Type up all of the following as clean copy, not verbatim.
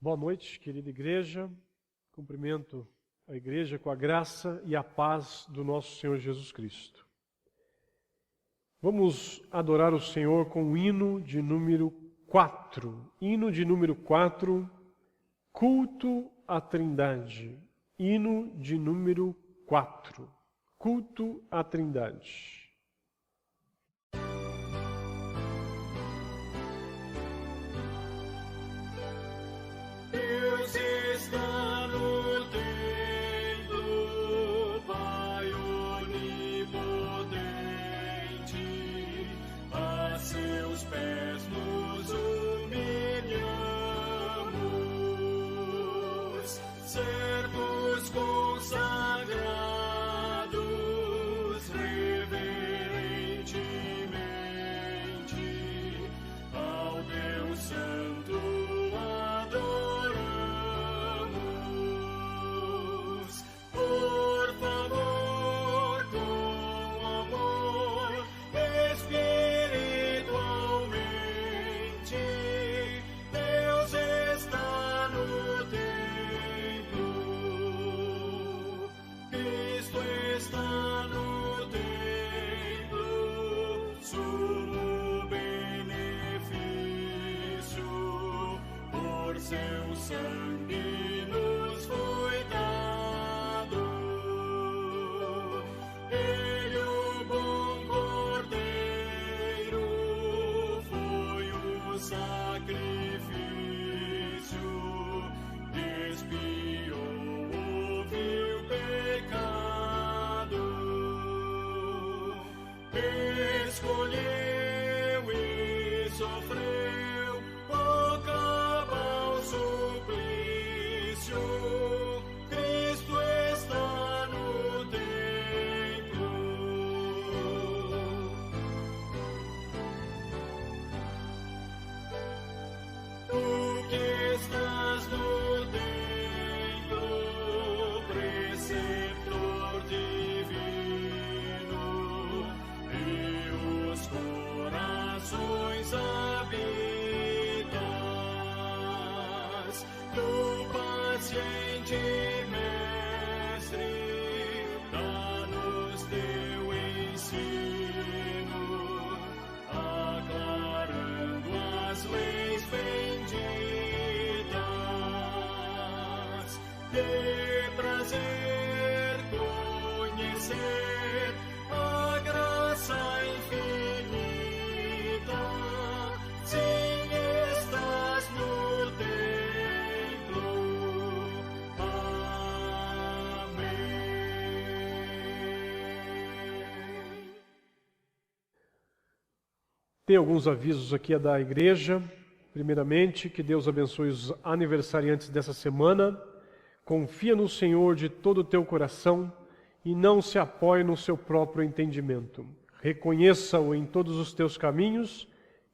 Boa noite, querida igreja. Cumprimento a igreja com a graça e a paz do nosso Senhor Jesus Cristo. Vamos adorar o Senhor com o hino de número 4. Hino de número 4, Culto à Trindade. Hino de número 4, Culto à Trindade. Deus está no templo, Pai onipotente, a seus pés nos humilhamos, servos consagrados, reverentemente ao Deus Santo adoramos. Por favor, com amor, espiritualmente, Deus está no templo, Cristo está no templo, sumo benefício, por seu sangue nos foi dado. Ele, o bom cordeiro, foi o sacrifício, expiou o vil pecado, escolheu e sofreu o cabal suplício. Cristo está no templo. Tu que estás no templo, preceptor divino, e os corações habitas, tu paciente mestre, dá-nos teu ensino, aclarando as leis benditas. Dê prazer conhecer a graça infinita. Sim, estás no templo. Amém. Tem alguns avisos aqui da igreja. Primeiramente, que Deus abençoe os aniversariantes dessa semana. Confia no Senhor de todo o teu coração e não se apoie no seu próprio entendimento. Reconheça-o em todos os teus caminhos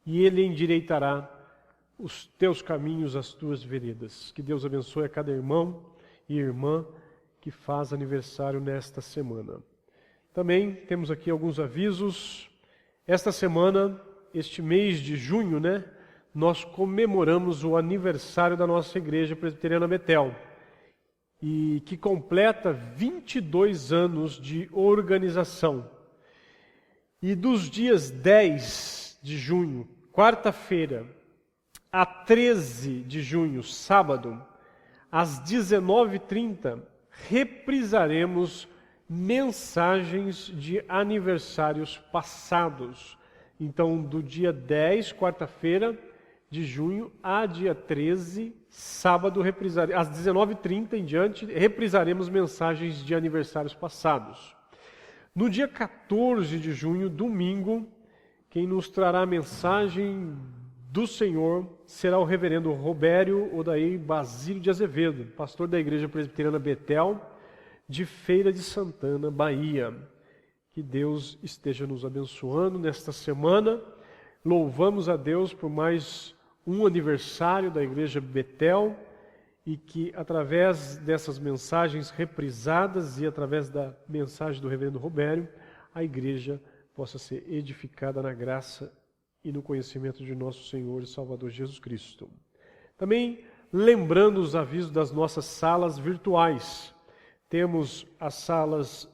e Ele endireitará os teus caminhos, as tuas veredas. Que Deus abençoe a cada irmão e irmã que faz aniversário nesta semana. Também temos aqui alguns avisos. Esta semana, este mês de junho, nós comemoramos o aniversário da nossa Igreja Presbiteriana Betel, e que completa 22 anos de organização. E dos dias 10 de junho, quarta-feira, a 13 de junho, sábado, às 19h30, reprisaremos mensagens de aniversários passados. Então, do dia 10, quarta-feira de junho, a dia 13, sábado, às 19h30 em diante, reprisaremos mensagens de aniversários passados. No dia 14 de junho, domingo, quem nos trará a mensagem do Senhor será o reverendo Robério Odair Basílio de Azevedo, pastor da Igreja Presbiteriana Betel, de Feira de Santana, Bahia. Que Deus esteja nos abençoando nesta semana. Louvamos a Deus por mais um aniversário da Igreja Betel e que através dessas mensagens reprisadas e através da mensagem do reverendo Robério, a Igreja possa ser edificada na graça e no conhecimento de nosso Senhor e Salvador Jesus Cristo. Também lembrando os avisos das nossas salas virtuais. Temos as salas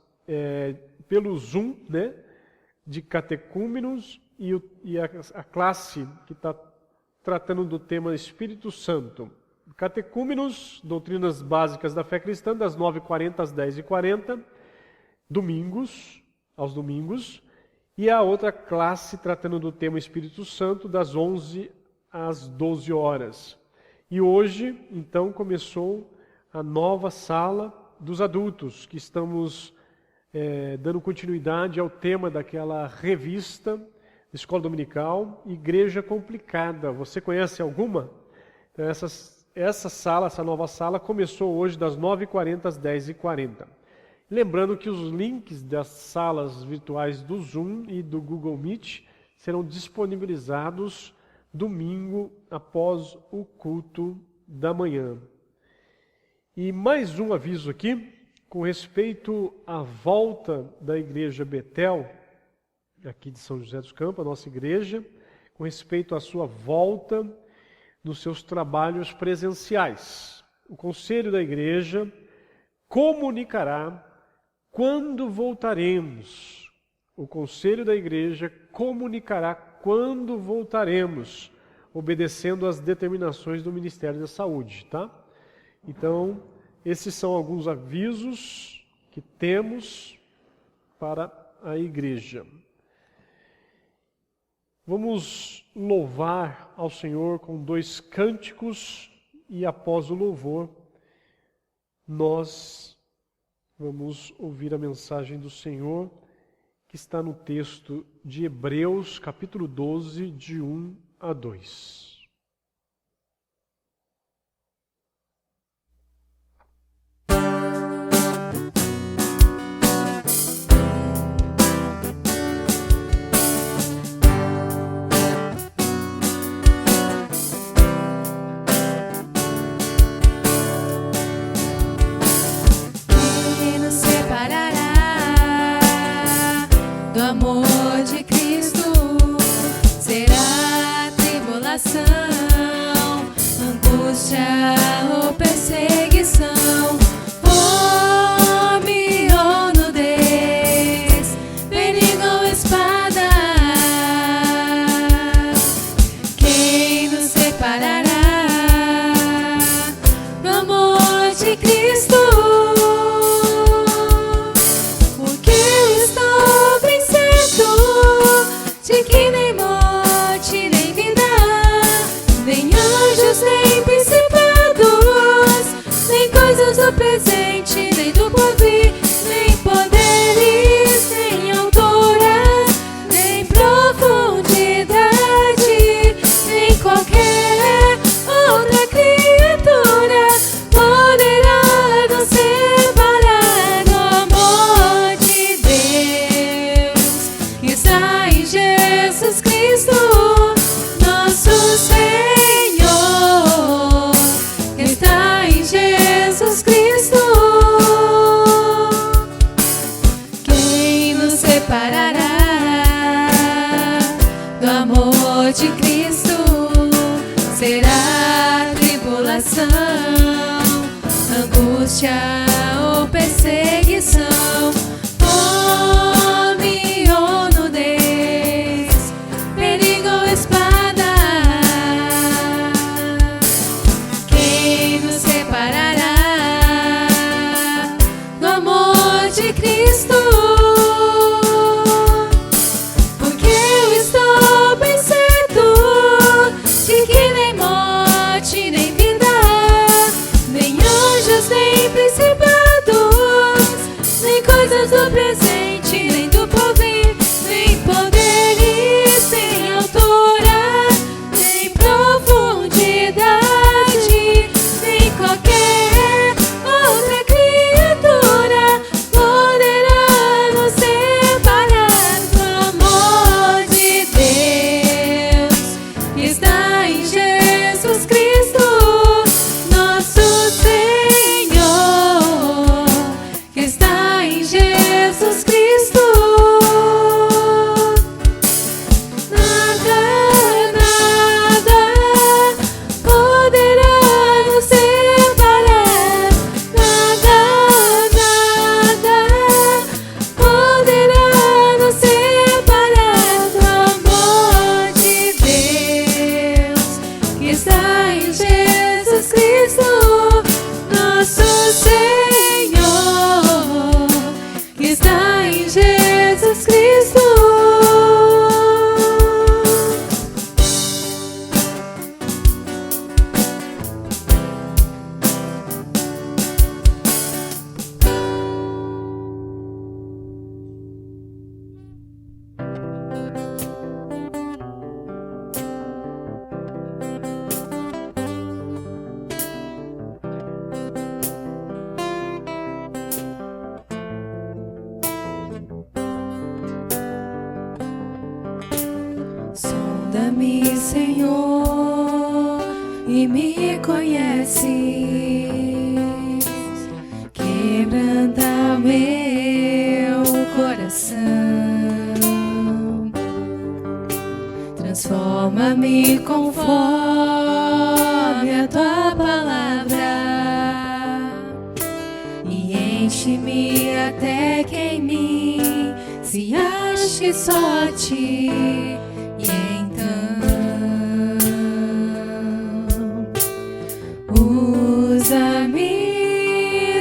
pelo Zoom, né, de catecúmenos e a classe que está tratando do tema Espírito Santo. Catecúmenos, doutrinas básicas da fé cristã, das 9h40 às 10h40, aos domingos, e a outra classe tratando do tema Espírito Santo, das 11 às 12 horas. E hoje, então, começou a nova sala dos adultos, que estamos dando continuidade ao tema daquela revista, Escola Dominical, Igreja Complicada. Você conhece alguma? Então, essa nova sala, começou hoje das 9h40 às 10h40. Lembrando que os links das salas virtuais do Zoom e do Google Meet serão disponibilizados domingo após o culto da manhã. E mais um aviso aqui, com respeito à volta da Igreja Betel, aqui de São José dos Campos, a nossa igreja, com respeito à sua volta nos seus trabalhos presenciais. O Conselho da Igreja comunicará quando voltaremos. O Conselho da Igreja comunicará quando voltaremos, obedecendo às determinações do Ministério da Saúde, tá? Então, esses são alguns avisos que temos para a igreja. Vamos louvar ao Senhor com 2 cânticos e após o louvor, nós vamos ouvir a mensagem do Senhor que está no texto de Hebreus, capítulo 12, de 1 a 2. Do amor de Cristo, será tribulação, angústia ou perseguição, fome ou nudez, perigo ou espada. Quem nos separará do amor de Cristo? De que nem morte, nem vida, nem anjos, nem principados, nem coisas do presente, nem do porvir, nem poderes, nem alturas, nem profundidade, nem qualquer outra criatura poderá nos separar do amor de Deus que está em Jesus Cristo, nosso Senhor, está em Jesus Cristo. Quem nos separará do amor de Cristo? Será tribulação, angústia ou perseguição, fome ou nudez, perigo ou espada. Quem nos separará do amor de Cristo? Porque eu estou bem certo de que nem morte, nem vida, nem anjos, nem principados, nem coisas Sonda-me, Senhor, e me conheces. Quebranta meu coração. Transforma-me conforme a tua palavra e enche-me até que em mim se ache só a ti. E então usa-me,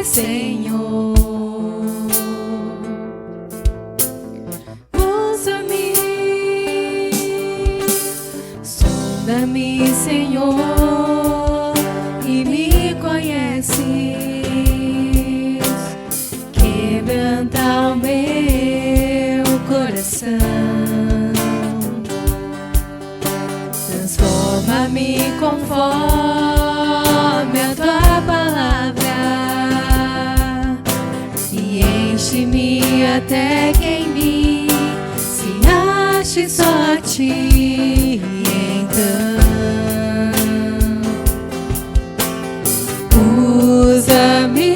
Senhor, usa-me, sonda-me, Senhor, e me conheces. Quebranta o meu coração. Transforma-me conforme a tua palavra e enche-me até que em mim se ache só a ti. E então usa-me,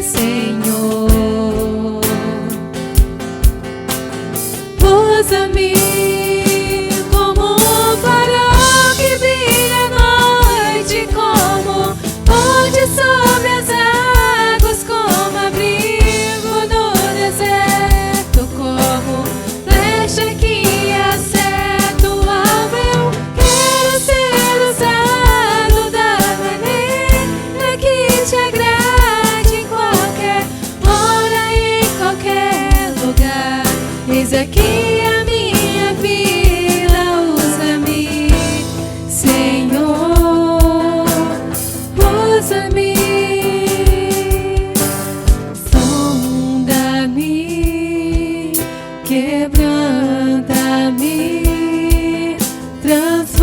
Senhor, usa-me como um farol que brilha à noite, como ponte sobre as águas, como abrigo no deserto, como flecha que acerta o alvo. Eu quero ser usado da maneira que te agrade, em qualquer hora e em qualquer lugar. Eis aqui a minha vida, usa-me, Senhor, usa-me, sonda-me, quebranta-me, transforma-me,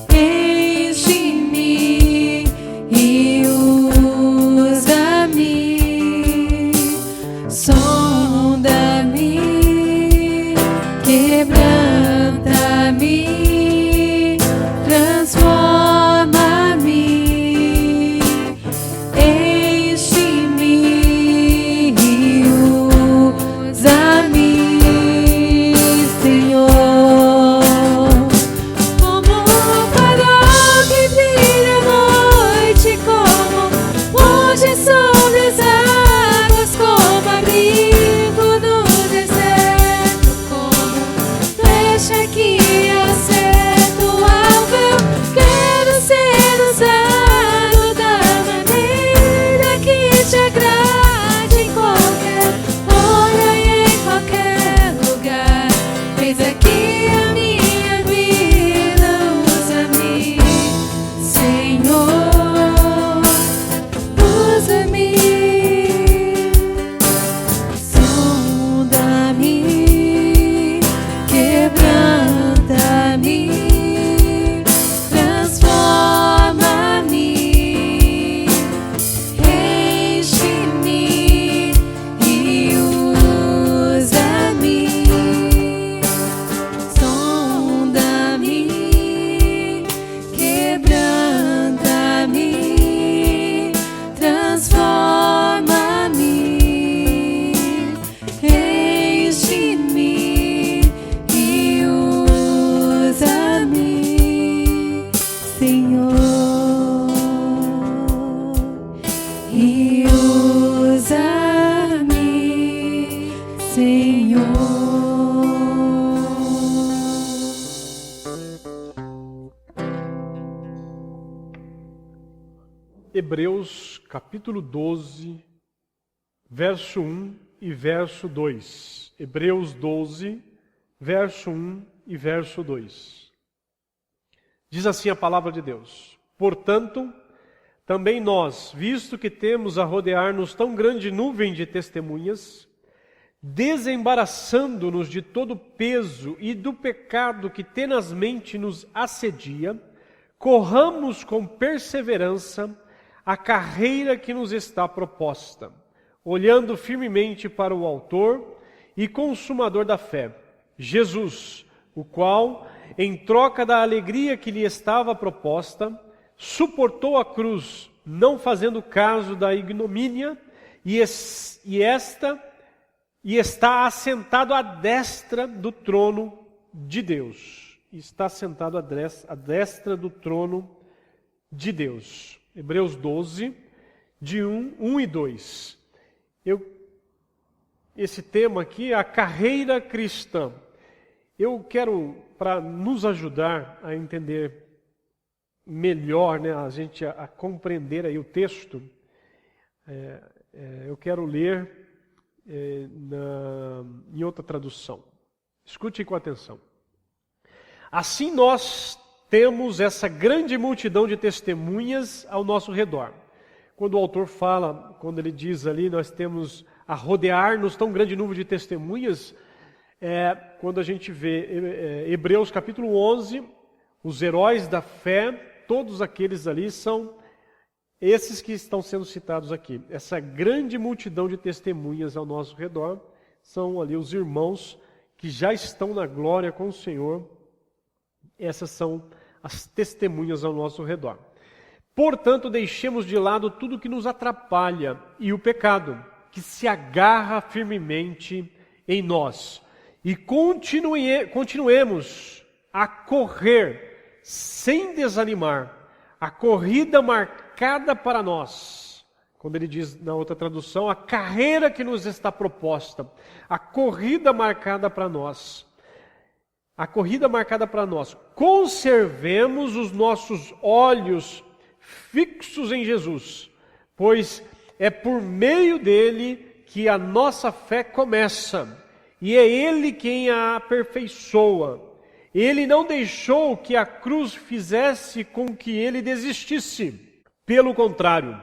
enche-me e usa-me. Sonda-me, quebranta-me, transforma-me, enche-me e usa-me, Senhor. Como um farol que brilha à noite, como ponte sobre as águas, como abrigo no deserto, como flecha que acerta o alvo. Eu quero ser usado da maneira que te agrade, em qualquer hora e em qualquer lugar. Eis aqui a minha vida, usa-me, Senhor, usa-me, sonda-me, quebranta-me, transforma-me, enche-me e usa-me, sonda-me, quebranta-me, transforma-me, enche-me e usa-me, Senhor, e usa-me, Senhor. Hebreus capítulo 12, verso 1 e verso 2. Hebreus 12, verso 1 e verso 2. Diz assim a palavra de Deus: Portanto, também nós, visto que temos a rodear-nos tão grande nuvem de testemunhas, desembaraçando-nos de todo o peso e do pecado que tenazmente nos assedia, corramos com perseverança a carreira que nos está proposta, olhando firmemente para o Autor e consumador da fé, Jesus, o qual, em troca da alegria que lhe estava proposta, suportou a cruz, não fazendo caso da ignomínia, e está assentado à destra do trono de Deus. Está assentado à destra do trono de Deus. Hebreus 12, de 1 e 2. Esse tema aqui é a carreira cristã. Eu quero, para nos ajudar a entender melhor, né, a gente a compreender aí o texto, eu quero ler em outra tradução. Escute com atenção. Assim nós temos essa grande multidão de testemunhas ao nosso redor. Quando o autor fala, quando ele diz ali, nós temos a rodear-nos tão grande número de testemunhas, quando a gente vê Hebreus capítulo 11, os heróis da fé, todos aqueles ali são esses que estão sendo citados aqui. Essa grande multidão de testemunhas ao nosso redor são ali os irmãos que já estão na glória com o Senhor. Essas são as testemunhas ao nosso redor. Portanto, deixemos de lado tudo que nos atrapalha e o pecado, que se agarra firmemente em nós. E continuemos a correr sem desanimar a corrida marcada para nós. Quando ele diz na outra tradução, a carreira que nos está proposta, a corrida marcada para nós. A corrida marcada para nós. Conservemos os nossos olhos fixos em Jesus, pois é por meio dele que a nossa fé começa, e é ele quem a aperfeiçoa. Ele não deixou que a cruz fizesse com que ele desistisse. Pelo contrário,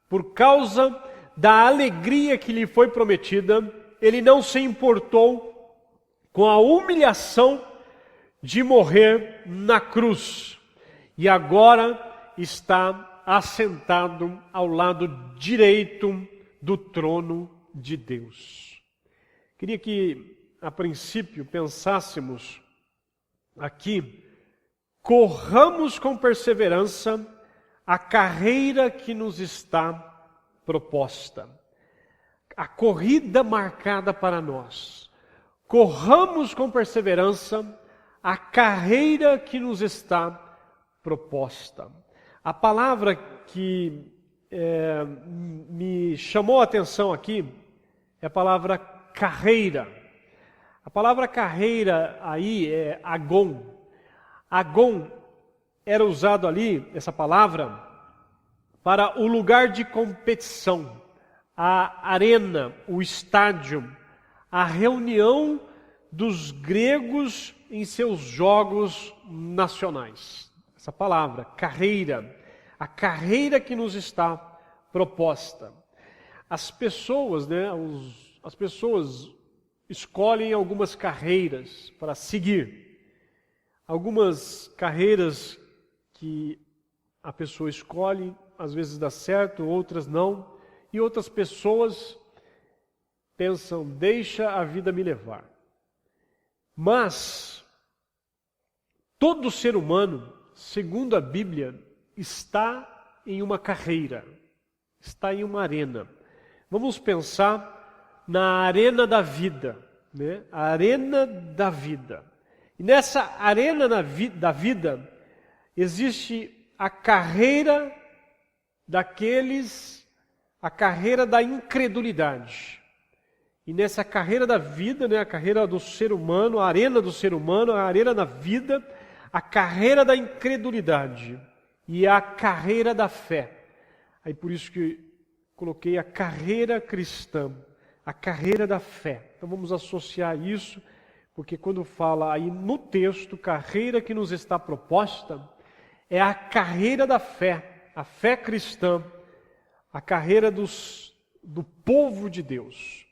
por causa da alegria que lhe foi prometida, ele não se importou com a humilhação de morrer na cruz. E agora está assentado ao lado direito do trono de Deus. Queria que, a princípio, pensássemos aqui, corramos com perseverança a carreira que nos está proposta. A corrida marcada para nós. Corramos com perseverança a carreira que nos está proposta. A palavra que me chamou a atenção aqui é a palavra carreira. A palavra carreira aí é agon. Agon era usado ali, essa palavra, para o lugar de competição, a arena, o estádio, a reunião dos gregos em seus jogos nacionais. Essa palavra, carreira, a carreira que nos está proposta. As pessoas, as pessoas escolhem algumas carreiras para seguir. Algumas carreiras que a pessoa escolhe, às vezes dá certo, outras não. E outras pessoas pensam, deixa a vida me levar. Mas todo ser humano, segundo a Bíblia, está em uma carreira, está em uma arena. Vamos pensar na arena da vida, né? A arena da vida. E nessa arena da vida existe a carreira a carreira da incredulidade. E nessa carreira da vida, né, a carreira do ser humano, a arena do ser humano, a arena da vida, a carreira da incredulidade e a carreira da fé. Aí por isso que coloquei a carreira cristã, a carreira da fé. Então vamos associar isso, porque quando fala aí no texto, carreira que nos está proposta, é a carreira da fé, a fé cristã, a carreira do povo de Deus.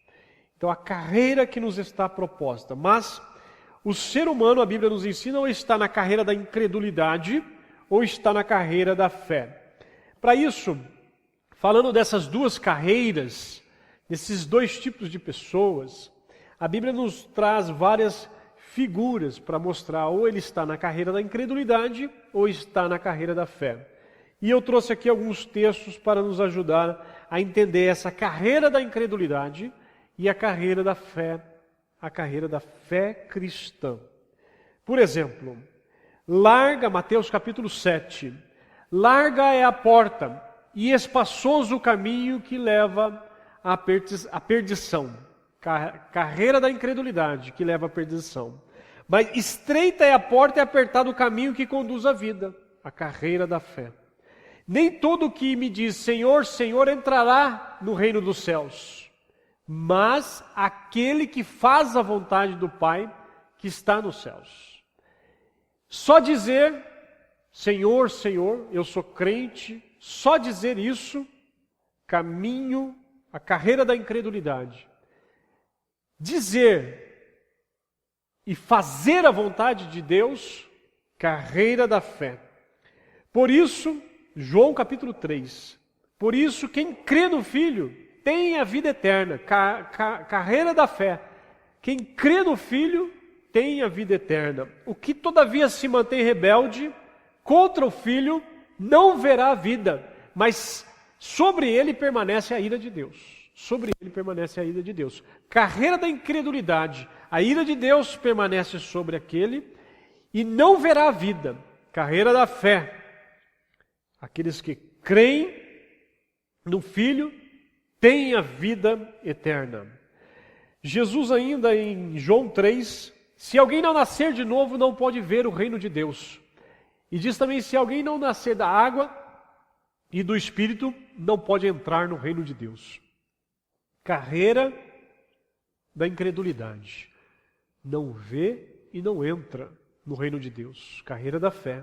Então a carreira que nos está proposta. Mas o ser humano, a Bíblia nos ensina, ou está na carreira da incredulidade, ou está na carreira da fé. Para isso, falando dessas duas carreiras, desses dois tipos de pessoas, A Bíblia nos traz várias figuras para mostrar ou ele está na carreira da incredulidade ou está na carreira da fé. E eu trouxe aqui alguns textos para nos ajudar a entender essa carreira da incredulidade e a carreira da fé cristã. Por exemplo, Mateus capítulo 7, larga é a porta e espaçoso o caminho que leva à perdição. Carreira da incredulidade que leva à perdição. Mas estreita é a porta e apertado o caminho que conduz à vida, a carreira da fé. Nem todo que me diz Senhor, Senhor entrará no reino dos céus, mas aquele que faz a vontade do Pai que está nos céus. Só dizer Senhor, Senhor, eu sou crente, só dizer isso, caminho, a carreira da incredulidade. Dizer e fazer a vontade de Deus, carreira da fé. Por isso, João capítulo 3, por isso quem crê no Filho tem a vida eterna, carreira da fé. Quem crê no Filho tem a vida eterna. O que todavia se mantém rebelde contra o Filho não verá a vida, mas sobre ele permanece a ira de Deus. Sobre ele permanece a ira de Deus. Carreira da incredulidade. A ira de Deus permanece sobre aquele e não verá a vida. Carreira da fé. Aqueles que creem no Filho têm a vida eterna. Jesus ainda em João 3, se alguém não nascer de novo não pode ver o reino de Deus. E diz também, se alguém não nascer da água e do Espírito, não pode entrar no reino de Deus. Carreira da incredulidade. Não vê e não entra no reino de Deus. Carreira da fé.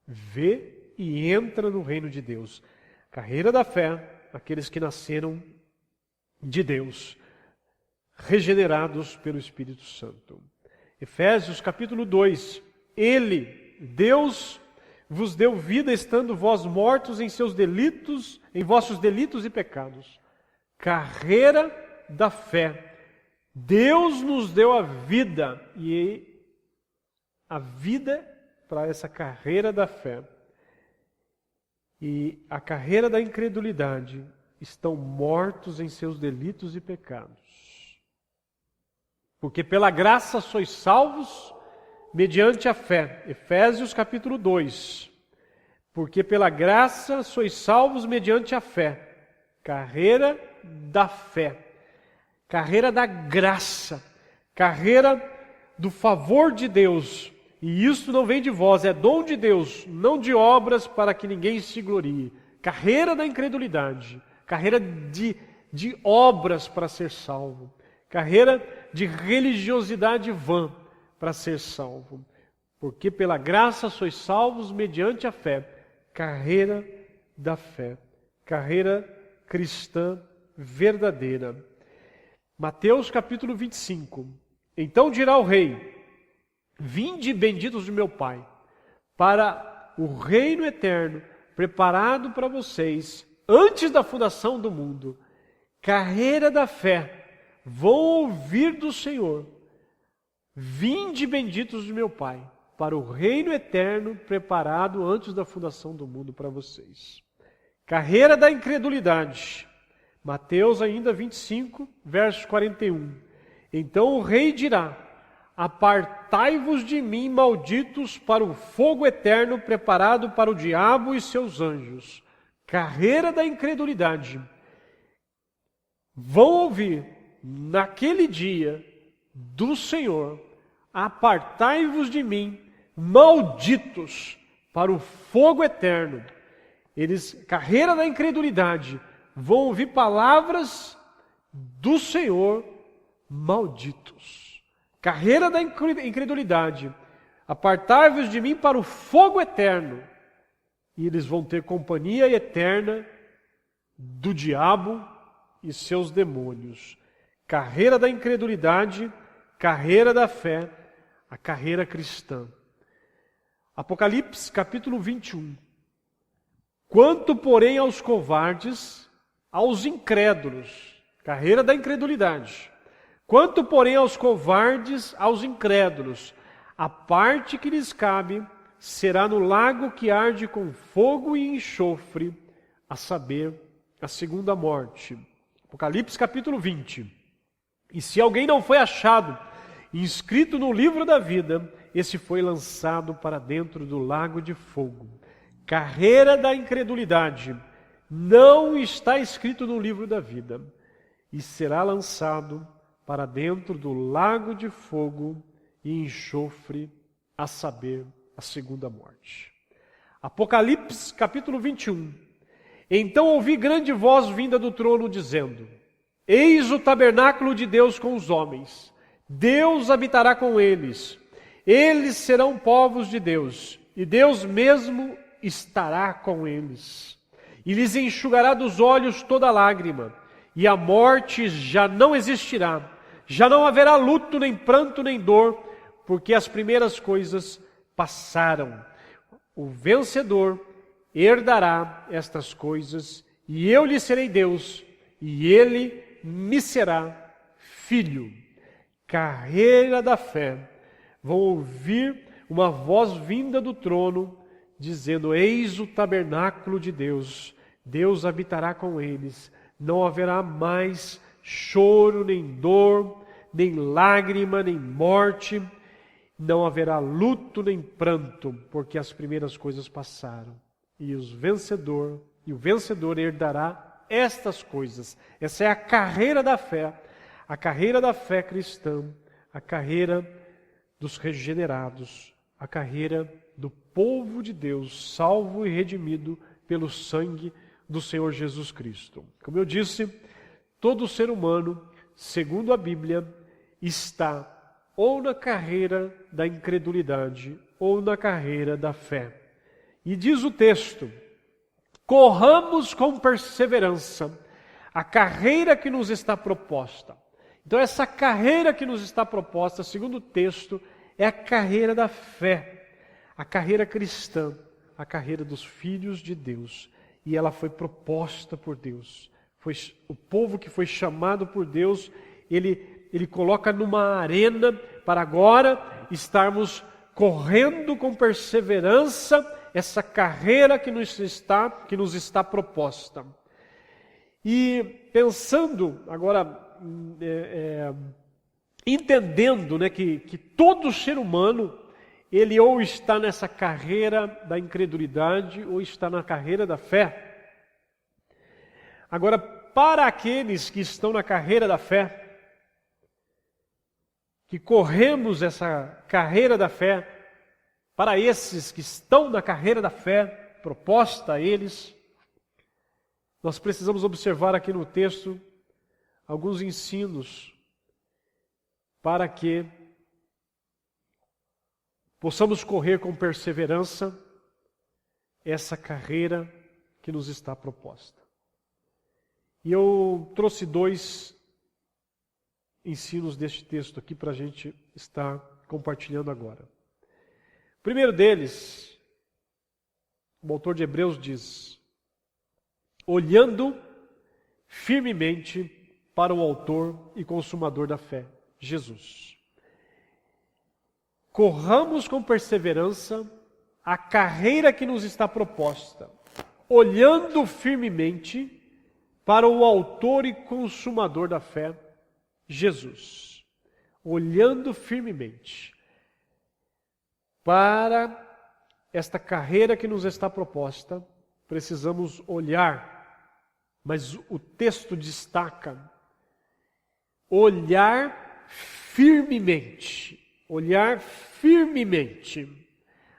Vê e entra no reino de Deus. Carreira da fé, aqueles que nasceram de Deus, regenerados pelo Espírito Santo. Efésios capítulo 2. Ele, Deus, vos deu vida estando vós mortos em seus delitos, em vossos delitos e pecados. Carreira da fé. Deus nos deu a vida e a vida para essa carreira da fé. E a carreira da incredulidade estão mortos em seus delitos e pecados. Porque pela graça sois salvos mediante a fé. Efésios capítulo 2. Porque pela graça sois salvos mediante a fé. Carreira da fé, carreira da graça, carreira do favor de Deus. E isso não vem de vós, é dom de Deus, não de obras para que ninguém se glorie. Carreira da incredulidade, carreira de obras para ser salvo, carreira de religiosidade vã para ser salvo. Porque pela graça sois salvos mediante a fé, carreira da fé, carreira cristã verdadeira. Mateus capítulo 25. Então dirá o rei: vinde, benditos de meu Pai, para o reino eterno, preparado para vocês, antes da fundação do mundo. Carreira da fé, vão ouvir do Senhor: vinde, benditos de meu Pai, para o reino eterno, preparado antes da fundação do mundo para vocês. Carreira da incredulidade. Mateus ainda 25, verso 41. Então o rei dirá: apartai-vos de mim, malditos, para o fogo eterno preparado para o diabo e seus anjos. Carreira da incredulidade. Vão ouvir naquele dia do Senhor: apartai-vos de mim, malditos, para o fogo eterno. Eles, carreira da incredulidade, vão ouvir palavras do Senhor: malditos. Carreira da incredulidade, apartai-vos de mim para o fogo eterno. E eles vão ter companhia eterna do diabo e seus demônios. Carreira da incredulidade, carreira da fé, a carreira cristã. Apocalipse capítulo 21. Quanto, porém, aos covardes, aos incrédulos, carreira da incredulidade. Quanto, porém, aos covardes, aos incrédulos, a parte que lhes cabe será no lago que arde com fogo e enxofre, a saber, a segunda morte. Apocalipse capítulo 20. E se alguém não foi achado, inscrito no livro da vida, esse foi lançado para dentro do lago de fogo. Carreira da incredulidade não está escrito no livro da vida, e será lançado para dentro do lago de fogo e enxofre, a saber, a segunda morte. Apocalipse capítulo 21. Então ouvi grande voz vinda do trono dizendo: Eis o tabernáculo de Deus com os homens. Deus habitará com eles. Eles serão povos de Deus, e Deus mesmo estará com eles. E lhes enxugará dos olhos toda lágrima, e a morte já não existirá. Já não haverá luto, nem pranto, nem dor, porque as primeiras coisas passaram. O vencedor herdará estas coisas, e eu lhe serei Deus, e ele me será filho. Carreira da fé. Vão ouvir uma voz vinda do trono, dizendo: Eis o tabernáculo de Deus. Deus habitará com eles. Não haverá mais choro, nem dor, nem lágrima, nem morte. Não haverá luto, nem pranto, porque as primeiras coisas passaram. E o vencedor herdará estas coisas. Essa é a carreira da fé cristã, a carreira dos regenerados, a carreira do povo de Deus, salvo e redimido pelo sangue do Senhor Jesus Cristo. Como eu disse, todo ser humano, segundo a Bíblia, está ou na carreira da incredulidade ou na carreira da fé. E diz o texto: corramos com perseverança a carreira que nos está proposta. Então essa carreira que nos está proposta, segundo o texto, é a carreira da fé, a carreira cristã, a carreira dos filhos de Deus. E ela foi proposta por Deus. Foi o povo que foi chamado por Deus, ele coloca numa arena para agora estarmos correndo com perseverança essa carreira que nos está proposta. E pensando agora, entendendo, né, que todo ser humano, ele ou está nessa carreira da incredulidade ou está na carreira da fé. Agora, para aqueles que estão na carreira da fé, que corremos essa carreira da fé, para esses que estão na carreira da fé proposta a eles, nós precisamos observar aqui no texto alguns ensinos para que possamos correr com perseverança essa carreira que nos está proposta. E eu trouxe 2 ensinos deste texto aqui para a gente estar compartilhando agora. O primeiro deles, o autor de Hebreus diz: olhando firmemente para o autor e consumador da fé, Jesus. Corramos com perseverança a carreira que nos está proposta, olhando firmemente para o autor e consumador da fé, Jesus. Olhando firmemente para esta carreira que nos está proposta, precisamos olhar, mas o texto destaca olhar firmemente. Olhar firmemente.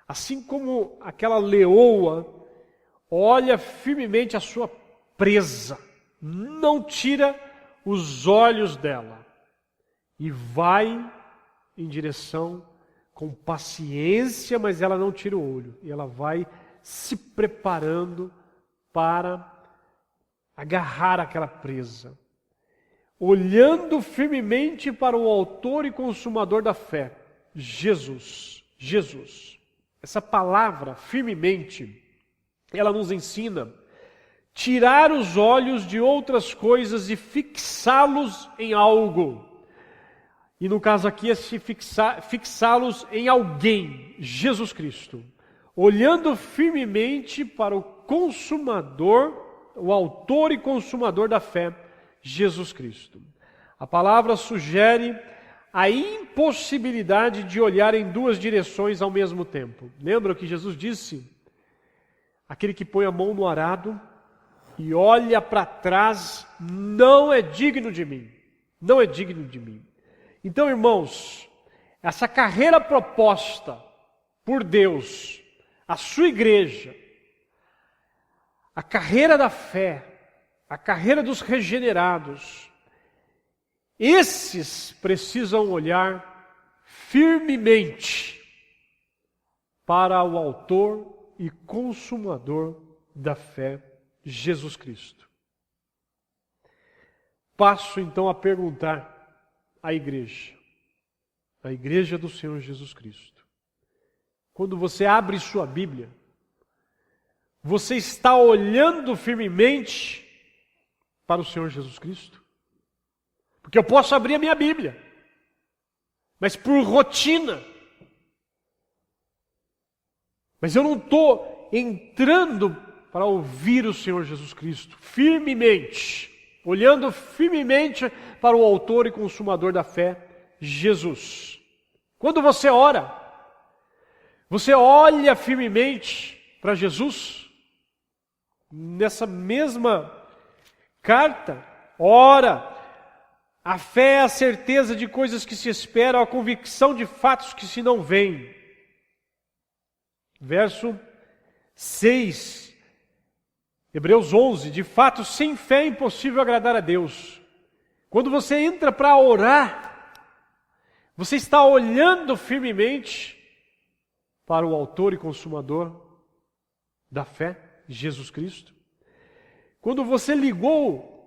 Assim como aquela leoa olha firmemente a sua presa, não tira os olhos dela e vai em direção com paciência, mas ela não tira o olho. E ela vai se preparando para agarrar aquela presa. Olhando firmemente para o autor e consumador da fé, Jesus. Jesus. Essa palavra, firmemente, ela nos ensina tirar os olhos de outras coisas e fixá-los em algo. E no caso aqui é se fixá-los em alguém, Jesus Cristo, olhando firmemente para o consumador, o autor e consumador da fé, Jesus Cristo. A palavra sugere a impossibilidade de olhar em duas direções ao mesmo tempo. Lembra que Jesus disse? Aquele que põe a mão no arado e olha para trás não é digno de mim. Não é digno de mim. Então, irmãos, essa carreira proposta por Deus, a sua igreja, a carreira da fé, a carreira dos regenerados, esses precisam olhar firmemente para o autor e consumador da fé, Jesus Cristo. Passo então a perguntar à igreja do Senhor Jesus Cristo. Quando você abre sua Bíblia, você está olhando firmemente para o Senhor Jesus Cristo? Porque eu posso abrir a minha Bíblia, mas por rotina. Mas eu não estou entrando para ouvir o Senhor Jesus Cristo firmemente, olhando firmemente para o autor e consumador da fé, Jesus. Quando você ora, você olha firmemente para Jesus? Nessa mesma carta, ora, a fé é a certeza de coisas que se esperam, a convicção de fatos que se não veem. Verso 6, Hebreus 11, de fato, sem fé é impossível agradar a Deus. Quando você entra para orar, você está olhando firmemente para o autor e consumador da fé, Jesus Cristo. Quando você ligou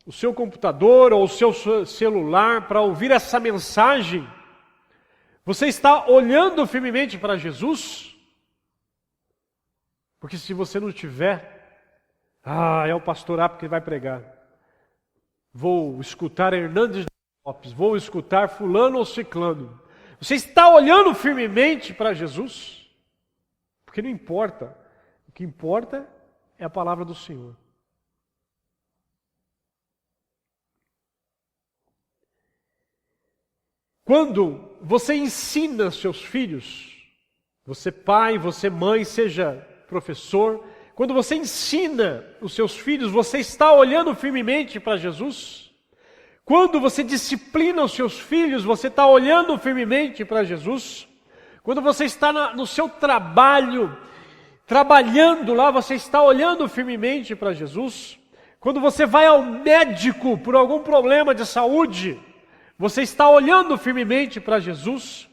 o seu computador ou o seu celular para ouvir essa mensagem, você está olhando firmemente para Jesus? Porque se você não tiver, é o pastor A porque vai pregar. Vou escutar Hernandes Lopes, vou escutar fulano ou ciclano. Você está olhando firmemente para Jesus? Porque não importa. O que importa é a palavra do Senhor. Quando você ensina seus filhos, você pai, você mãe, seja professor, quando você ensina os seus filhos, você está olhando firmemente para Jesus? Quando você disciplina os seus filhos, você está olhando firmemente para Jesus? Quando você está no seu trabalho, trabalhando lá, você está olhando firmemente para Jesus? Quando você vai ao médico por algum problema de saúde, você está olhando firmemente para Jesus?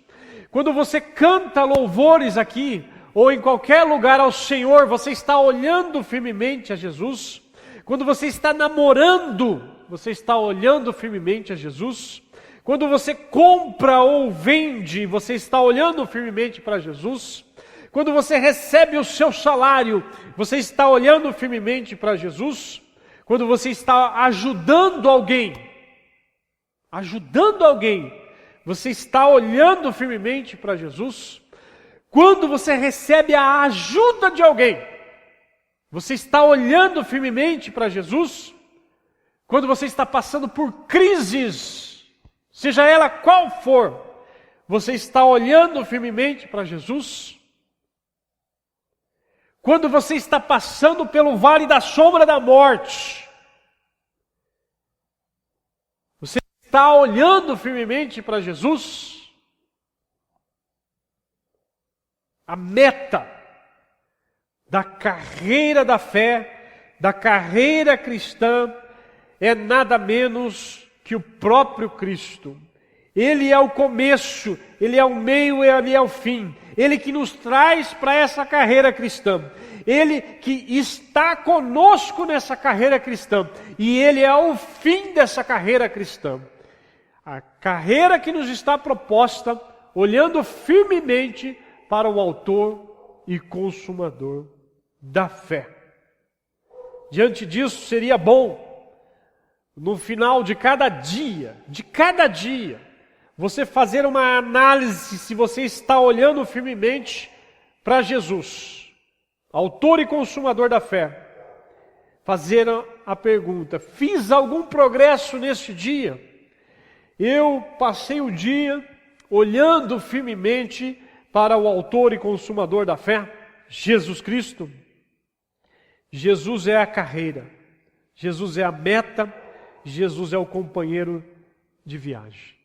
Quando você canta louvores aqui, ou em qualquer lugar ao Senhor, você está olhando firmemente a Jesus? Quando você está namorando, você está olhando firmemente a Jesus? Quando você compra ou vende, você está olhando firmemente para Jesus? Quando você recebe o seu salário, você está olhando firmemente para Jesus? Quando você está ajudando alguém, você está olhando firmemente para Jesus? Quando você recebe a ajuda de alguém, você está olhando firmemente para Jesus? Quando você está passando por crises, seja ela qual for, você está olhando firmemente para Jesus? Quando você está passando pelo vale da sombra da morte, você está olhando firmemente para Jesus? A meta da carreira da fé, da carreira cristã, é nada menos que o próprio Cristo. Ele é o começo, Ele é o meio e Ele é o fim. Ele que nos traz para essa carreira cristã. Ele que está conosco nessa carreira cristã. E Ele é o fim dessa carreira cristã. A carreira que nos está proposta, olhando firmemente para o autor e consumador da fé. Diante disso, seria bom, no final de cada dia, você fazer uma análise se você está olhando firmemente para Jesus, autor e consumador da fé. Fazer a pergunta: fiz algum progresso neste dia? Eu passei o dia olhando firmemente para o autor e consumador da fé, Jesus Cristo. Jesus é a carreira, Jesus é a meta, Jesus é o companheiro de viagem.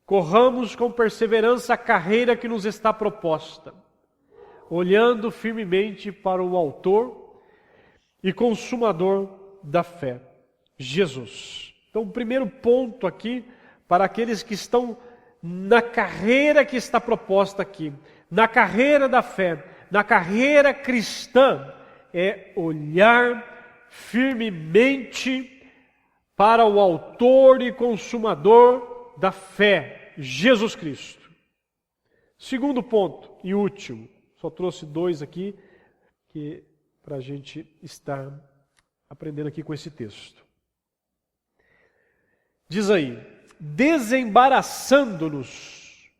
Corramos com perseverança a carreira que nos está proposta, olhando firmemente para o autor e consumador da fé, Jesus. Então, o primeiro ponto aqui, para aqueles que estão na carreira que está proposta aqui, na carreira da fé, na carreira cristã, é olhar firmemente para o autor e consumador da fé, Jesus Cristo. Segundo ponto e último, só trouxe 2 aqui, que para a gente estar aprendendo aqui com esse texto. Diz aí: desembaraçando-nos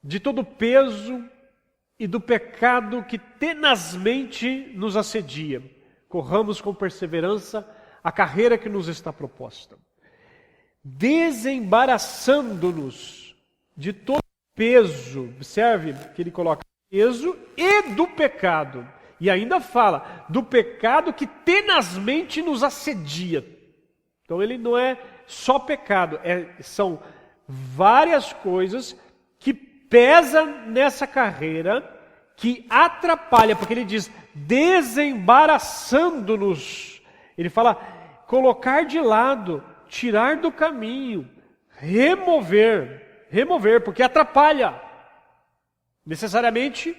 de todo o peso e do pecado que tenazmente nos assedia, corramos com perseverança a carreira que nos está proposta. Desembaraçando-nos de todo o peso, observe que ele coloca peso e do pecado, e ainda fala do pecado que tenazmente nos assedia. Então ele não é só pecado, são várias coisas que pesam nessa carreira, que atrapalha, porque ele diz desembaraçando-nos. Ele fala colocar de lado, tirar do caminho, remover, porque atrapalha. Necessariamente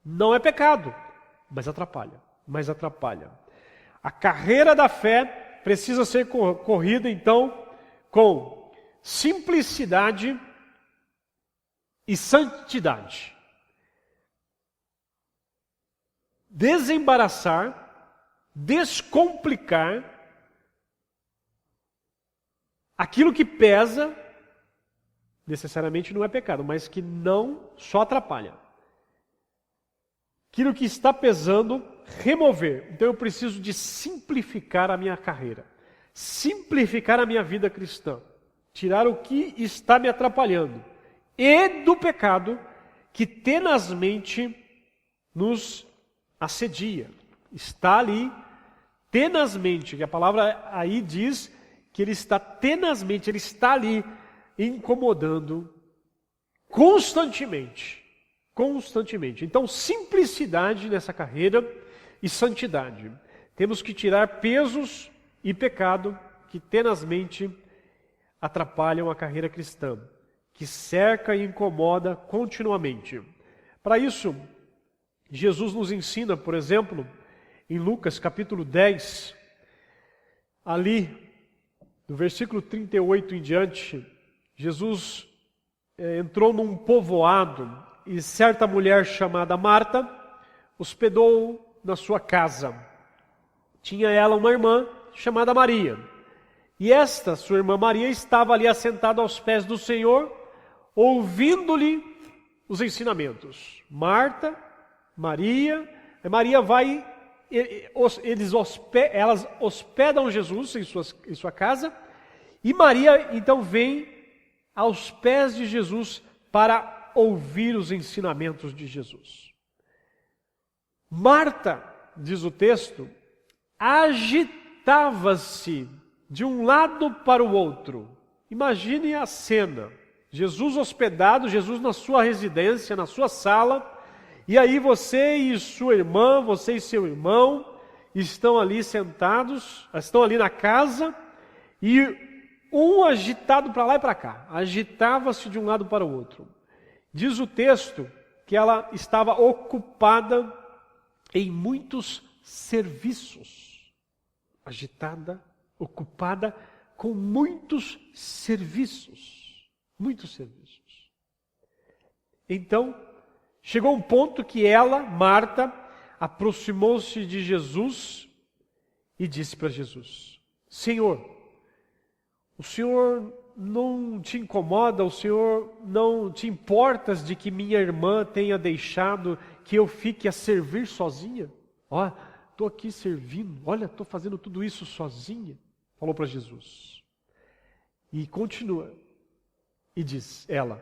não é pecado, mas atrapalha. A carreira da fé precisa ser corrida, então, com simplicidade e santidade. Desembaraçar, descomplicar aquilo que pesa, necessariamente não é pecado, mas que não só atrapalha. Aquilo que está pesando, remover. Então eu preciso de simplificar a minha carreira, simplificar a minha vida cristã, tirar o que está me atrapalhando e do pecado que tenazmente nos assedia. Está ali tenazmente, que a palavra aí diz que ele está tenazmente, ele está ali incomodando constantemente. Então, simplicidade nessa carreira e santidade. Temos que tirar pesos e pecado que tenazmente atrapalham a carreira cristã, que cerca e incomoda continuamente. Para isso, Jesus nos ensina, por exemplo, em Lucas capítulo 10, ali, do versículo 38 em diante, Jesus entrou num povoado e certa mulher chamada Marta hospedou na sua casa. Tinha ela uma irmã chamada Maria. E esta, sua irmã Maria, estava ali assentada aos pés do Senhor, ouvindo-lhe os ensinamentos. Maria vai, elas hospedam Jesus em sua casa, e Maria então vem aos pés de Jesus para ouvir os ensinamentos de Jesus. Marta, diz o texto, agitava-se de um lado para o outro. Imagine a cena. Jesus hospedado, Jesus na sua residência, na sua sala, e aí você e sua irmã, você e seu irmão estão ali sentados, estão ali na casa, e um agitado para lá e para cá, agitava-se de um lado para o outro. Diz o texto que ela estava ocupada em muitos serviços. Agitada, ocupada com muitos serviços. Muitos serviços. Então, chegou um ponto que ela, Marta, aproximou-se de Jesus e disse para Jesus: Senhor, o Senhor não te incomoda, o Senhor não te importas de que minha irmã tenha deixado que eu fique a servir sozinha? Ó, estou aqui servindo, olha, estou fazendo tudo isso sozinha. Falou para Jesus. E continua. E diz ela,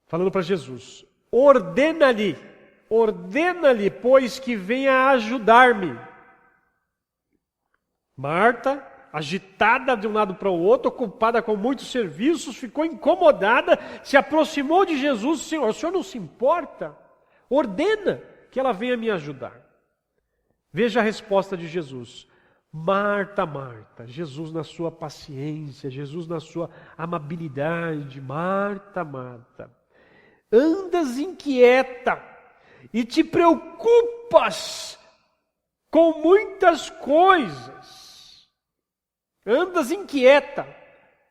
falando para Jesus, ordena-lhe, pois que venha ajudar-me. Marta, agitada de um lado para o outro, ocupada com muitos serviços, ficou incomodada, se aproximou de Jesus. Senhor, o Senhor não se importa? Ordena que ela venha me ajudar. Veja a resposta de Jesus. Marta, Marta, Jesus na sua paciência, Jesus na sua amabilidade. Marta, Marta, andas inquieta e te preocupas com muitas coisas. Andas inquieta,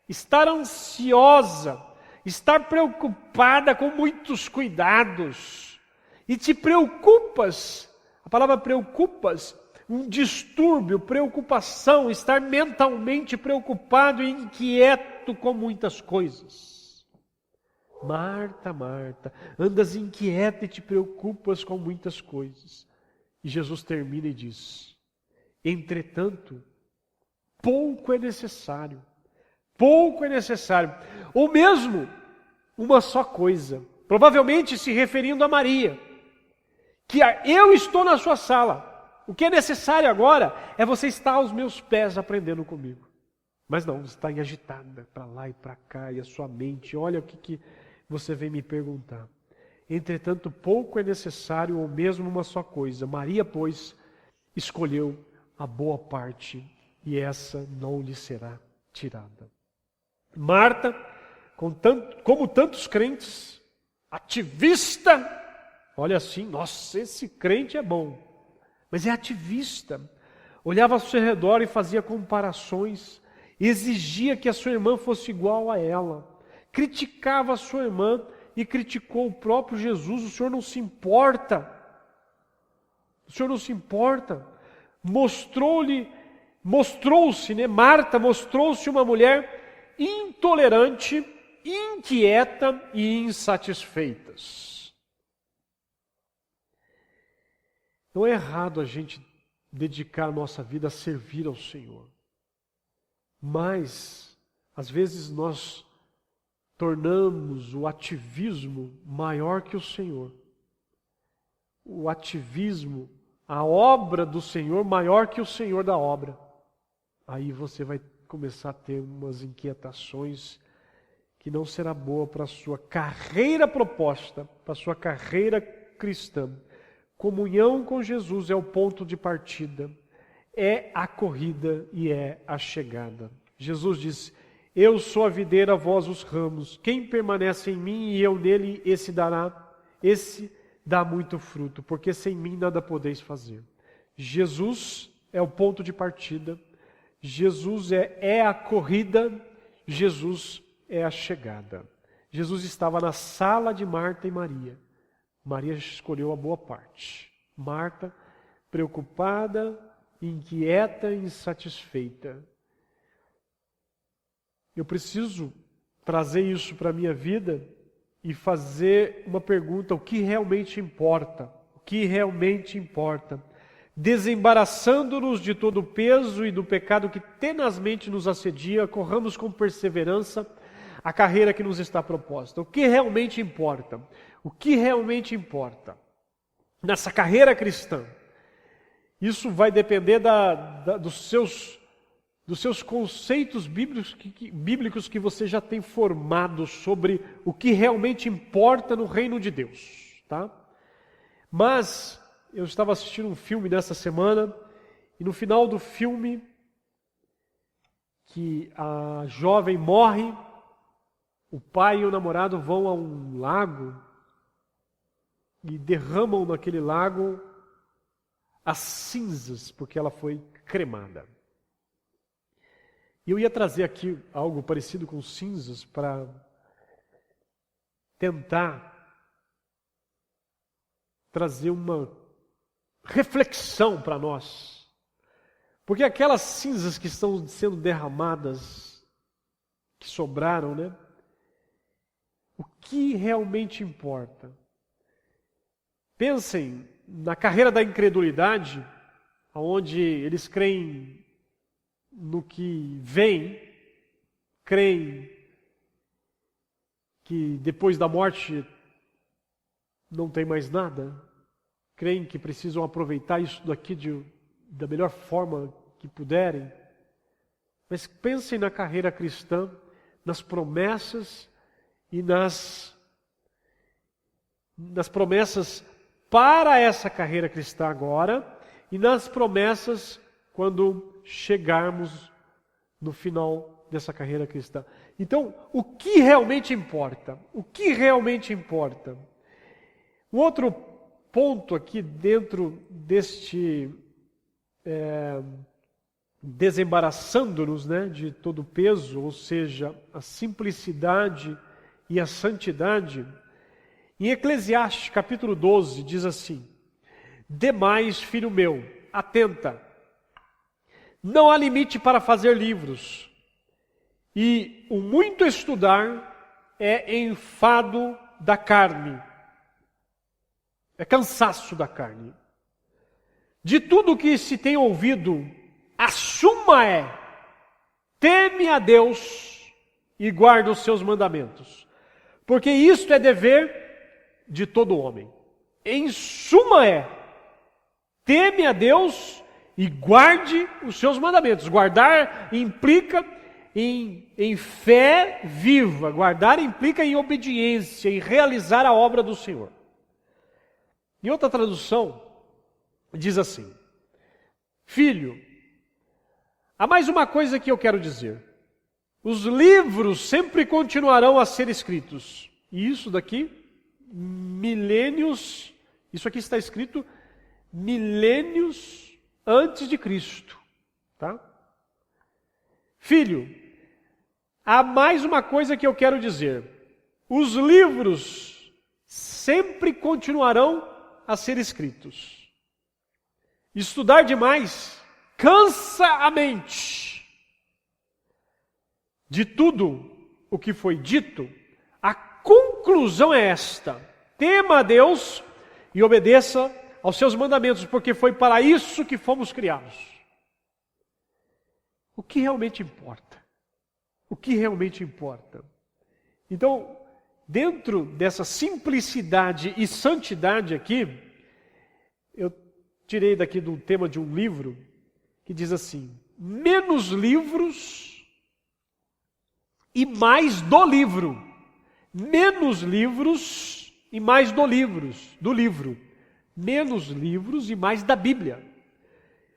estar ansiosa, estar preocupada com muitos cuidados. E te preocupas, a palavra preocupas, um distúrbio, preocupação, estar mentalmente preocupado e inquieto com muitas coisas. Marta, Marta, andas inquieta e te preocupas com muitas coisas. E Jesus termina e diz, entretanto, pouco é necessário, ou mesmo uma só coisa, provavelmente se referindo a Maria, que eu estou na sua sala, o que é necessário agora é você estar aos meus pés aprendendo comigo. Mas não, você está agitada para lá e para cá, e a sua mente, olha o que você vem me perguntar. Entretanto, pouco é necessário, ou mesmo uma só coisa. Maria, pois, escolheu a boa parte, e essa não lhe será tirada. Marta, como tantos crentes, ativista, olha assim, nossa, esse crente é bom, mas é ativista. Olhava ao seu redor e fazia comparações, exigia que a sua irmã fosse igual a ela, criticava a sua irmã e criticou o próprio Jesus. O Senhor não se importa, Marta mostrou-se uma mulher intolerante, inquieta e insatisfeita. Não é errado a gente dedicar a nossa vida a servir ao Senhor. Mas, às vezes nós tornamos o ativismo maior que o Senhor. O ativismo, a obra do Senhor maior que o Senhor da obra. Aí você vai começar a ter umas inquietações que não será boa para a sua carreira proposta, para a sua carreira cristã. Comunhão com Jesus é o ponto de partida, é a corrida e é a chegada. Jesus diz, eu sou a videira, vós os ramos. Quem permanece em mim e eu nele, esse dá muito fruto, porque sem mim nada podeis fazer. Jesus é o ponto de partida, Jesus é a corrida, Jesus é a chegada. Jesus estava na sala de Marta e Maria. Maria escolheu a boa parte. Marta, preocupada, inquieta e insatisfeita. Eu preciso trazer isso para a minha vida e fazer uma pergunta: o que realmente importa? O que realmente importa? Desembaraçando-nos de todo o peso e do pecado que tenazmente nos assedia, corramos com perseverança a carreira que nos está proposta. O que realmente importa? O que realmente importa nessa carreira cristã? Isso vai depender dos seus conceitos bíblicos que você já tem formado sobre o que realmente importa no reino de Deus, tá? Mas eu estava assistindo um filme nessa semana e no final do filme, que a jovem morre, o pai e o namorado vão a um lago e derramam naquele lago as cinzas, porque ela foi cremada. E eu ia trazer aqui algo parecido com cinzas para tentar trazer uma reflexão para nós. Porque aquelas cinzas que estão sendo derramadas, que sobraram, né? O que realmente importa? Pensem na carreira da incredulidade, onde eles creem no que vem, creem que depois da morte não tem mais nada, creem que precisam aproveitar isso daqui da melhor forma que puderem. Mas pensem na carreira cristã, nas promessas e nas promessas para essa carreira cristã agora e nas promessas quando chegarmos no final dessa carreira cristã. Então, o que realmente importa? O que realmente importa? Um outro ponto aqui dentro deste desembaraçando-nos, né, de todo o peso, ou seja, a simplicidade e a santidade. Em Eclesiastes capítulo 12 diz assim: demais, filho meu, atenta, não há limite para fazer livros, e o muito estudar é enfado da carne, é cansaço da carne. De tudo que se tem ouvido, a suma é: teme a Deus e guarda os seus mandamentos, porque isto é dever de todo homem. Em suma é: teme a Deus e guarde os seus mandamentos. Guardar implica em fé viva, guardar implica em obediência, em realizar a obra do Senhor. Em outra tradução, diz assim: filho, há mais uma coisa que eu quero dizer. Os livros sempre continuarão a ser escritos. E isso daqui, milênios, isso aqui está escrito milênios antes de Cristo. Tá? Filho, há mais uma coisa que eu quero dizer. Os livros sempre continuarão a ser escritos. Estudar demais cansa a mente. De tudo o que foi dito, a conclusão é esta: tema a Deus e obedeça aos seus mandamentos, porque foi para isso que fomos criados. O que realmente importa? O que realmente importa? Então, dentro dessa simplicidade e santidade aqui, eu tirei daqui do tema de um livro que diz assim: menos livros e mais do livro. Menos livros e mais do livro. Menos livros e mais da Bíblia.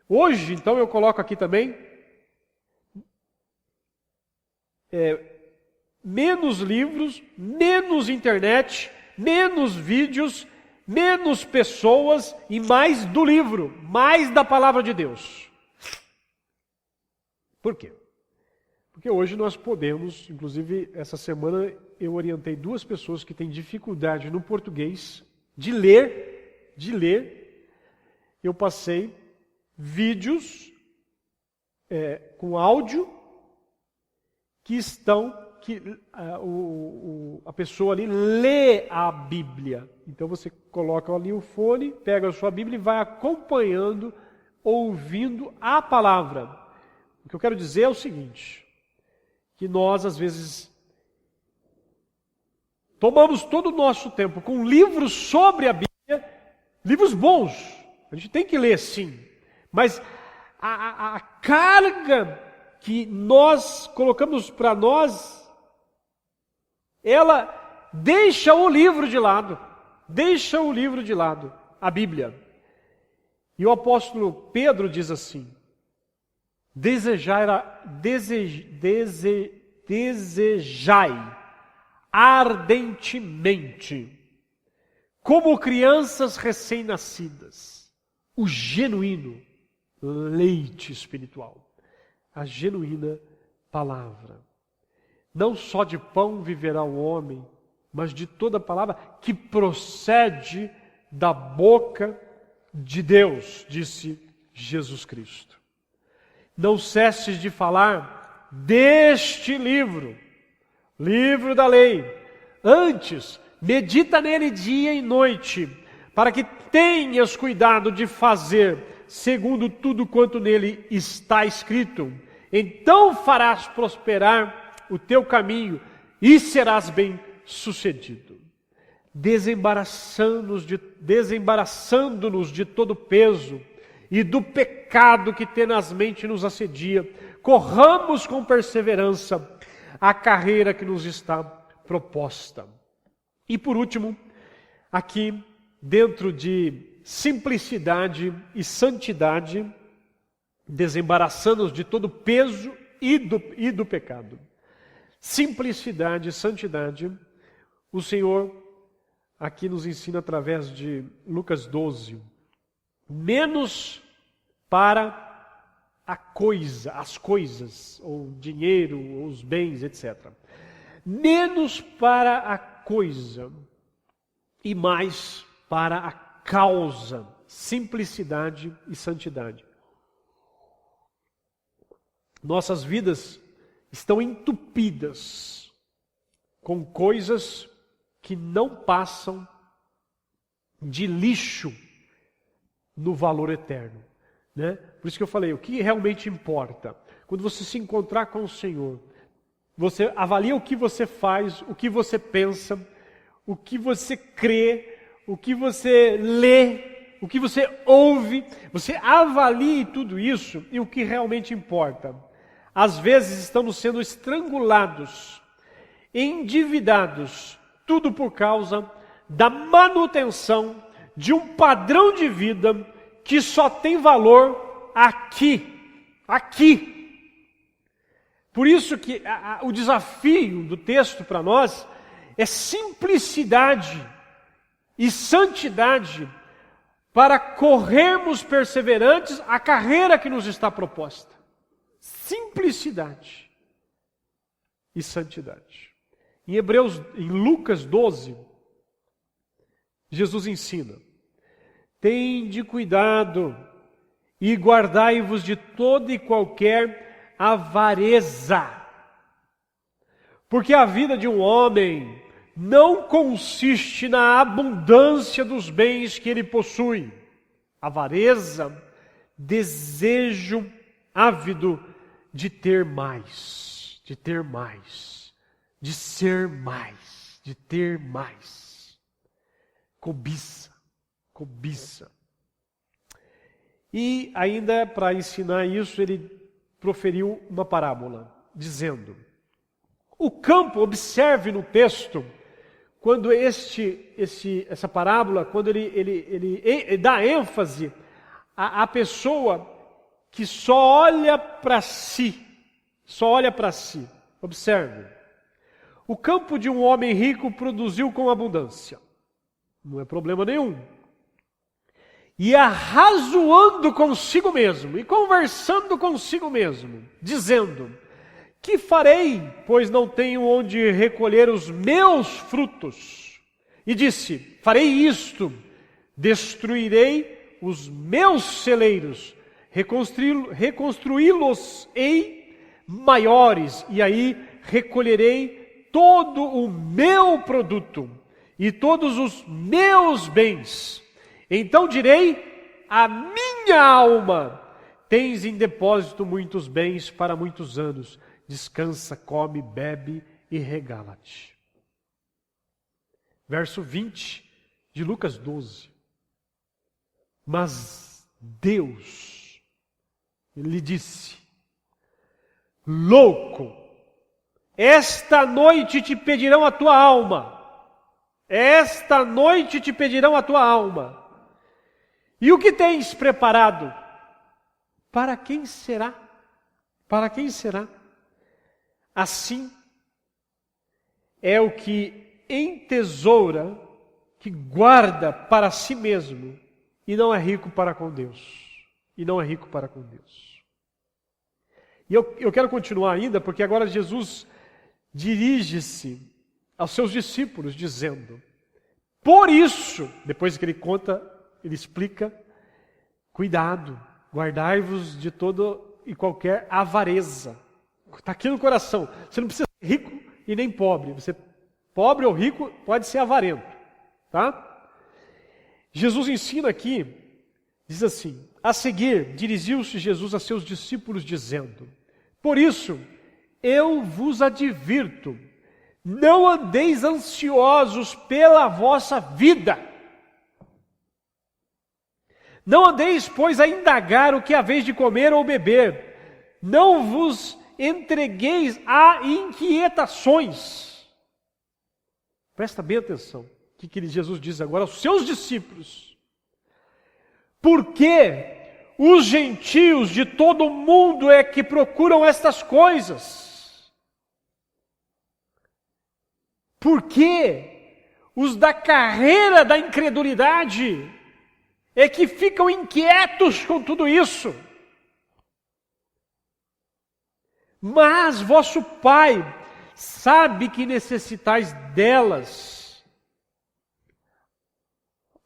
Hoje, então, eu coloco aqui também menos livros, menos internet, menos vídeos, menos pessoas e mais do livro, mais da palavra de Deus. Por quê? Porque hoje nós podemos, inclusive essa semana eu orientei 2 pessoas que têm dificuldade no português de ler. Eu passei vídeos com áudio que a pessoa ali lê a Bíblia. Então você coloca ali o fone, pega a sua Bíblia e vai acompanhando, ouvindo a palavra. O que eu quero dizer é o seguinte: que nós, às vezes, tomamos todo o nosso tempo com livros sobre a Bíblia, livros bons, a gente tem que ler sim, mas a carga que nós colocamos para nós, ela deixa o livro de lado, a Bíblia. E o apóstolo Pedro diz assim: desejai ardentemente, como crianças recém-nascidas, o genuíno leite espiritual, a genuína palavra. Não só de pão viverá o homem, mas de toda palavra que procede da boca de Deus, disse Jesus Cristo. Não cesses de falar deste livro, livro da lei. Antes, medita nele dia e noite, para que tenhas cuidado de fazer segundo tudo quanto nele está escrito. Então farás prosperar o teu caminho e serás bem-sucedido. Desembaraçando-nos de todo peso e do pecado que tenazmente nos assedia, corramos com perseverança a carreira que nos está proposta. E por último, aqui, dentro de simplicidade e santidade, desembaraçando-nos de todo peso e do pecado. Simplicidade e santidade, o Senhor aqui nos ensina através de Lucas 12, menos para as coisas, ou dinheiro, ou os bens, etc. Menos para a coisa e mais para a causa, simplicidade e santidade. Nossas vidas estão entupidas com coisas que não passam de lixo no valor eterno, né? Por isso que eu falei, o que realmente importa? Quando você se encontrar com o Senhor, você avalia o que você faz, o que você pensa, o que você crê, o que você lê, o que você ouve, você avalie tudo isso e o que realmente importa. Às vezes estamos sendo estrangulados, endividados, tudo por causa da manutenção de um padrão de vida que só tem valor aqui. Por isso que o desafio do texto para nós é simplicidade e santidade para corrermos perseverantes a carreira que nos está proposta. Simplicidade e santidade. Em Lucas 12, Jesus ensina: tende cuidado e guardai-vos de toda e qualquer avareza, porque a vida de um homem não consiste na abundância dos bens que ele possui. Avareza, desejo ávido de ter mais, de ser mais, de ter mais. Cobiça. E ainda para ensinar isso, ele proferiu uma parábola, dizendo: o campo, observe no texto, quando essa parábola, quando ele dá ênfase à pessoa que só olha para si. Observe. O campo de um homem rico produziu com abundância. Não é problema nenhum. E arrazoando consigo mesmo, e conversando consigo mesmo, dizendo: que farei, pois não tenho onde recolher os meus frutos? E disse: farei isto, destruirei os meus celeiros, reconstruí-los-ei maiores, e aí recolherei todo o meu produto e todos os meus bens. Então direi à minha alma: tens em depósito muitos bens para muitos anos. Descansa, come, bebe e regala-te. Verso 20 de Lucas 12. Mas Deus lhe disse: louco, esta noite te pedirão a tua alma. Esta noite te pedirão a tua alma. E o que tens preparado? Para quem será? Para quem será? Assim é o que entesoura, que guarda para si mesmo, e não é rico para com Deus. E não é rico para com Deus. E eu quero continuar ainda, porque agora Jesus dirige-se aos seus discípulos, dizendo: por isso, depois que ele conta, ele explica: cuidado, guardai-vos de toda e qualquer avareza. Está aqui no coração. Você não precisa ser rico e nem pobre. Você, pobre ou rico, pode ser avarento, tá? Jesus ensina aqui, diz assim: a seguir, dirigiu-se Jesus a seus discípulos, dizendo: por isso, eu vos advirto, não andeis ansiosos pela vossa vida. Não andeis, pois, a indagar o que haveis de comer ou beber. Não vos entregueis a inquietações. Presta bem atenção. O que Jesus diz agora aos seus discípulos? Porque os gentios de todo o mundo é que procuram estas coisas. Porque os da carreira da incredulidade é que ficam inquietos com tudo isso. Mas vosso Pai sabe que necessitais delas.